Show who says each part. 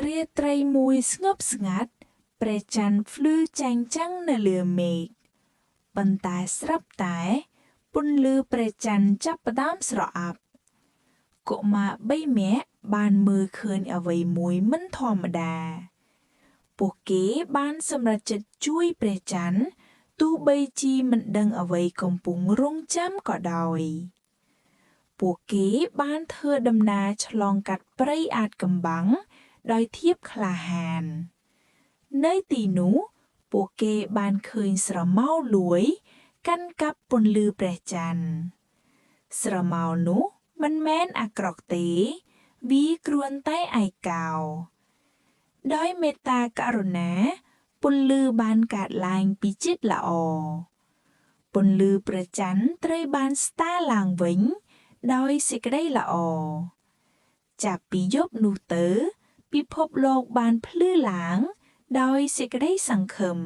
Speaker 1: រាត្រីមួយស្ងប់ស្ងាត់ព្រះច័ន្ទភ្លឺចែងចាំងនៅលើមេឃប៉ុន្តែស្រាប់តែពន្លឺព្រះច័ន្ទចាប់ផ្ដើមស្រអាប់កុមារ3នាក់បានមើលឃើញអ្វីមួយមិនធម្មតាពួកគេបានសម្រេចចិត្តជួយព្រះច័ន្ទទោះបីជាមិនដឹងអ្វីកំពុងរង់ចាំក៏ដោយពួកគេបានធ្វើដំណើរឆ្លងកាត់ព្រៃអាថ៌កំបាំងដោយភាពក្លាហាននៅទីនោះពួកគេបានឃើញស្រមោលលួយកាន់កាប់ពន្លឺព្រះច័ន្ទស្រមោលនោះមិនមែនអាក្រក់ទេវាគ្រាន់តែឯកោដោយមេត្តាករុណាពន្លឺបានកើតឡើងពីចិត្តល្អពន្លឺព្រះច័ន្ទត្រូវបានស្តារឡើងវិញដោយសេចក្តីល្អចាប់ពីយប់នោះទៅពិភពលោកបានភ្លឺឡើងដោយសេចក្តីសង្ឃឹម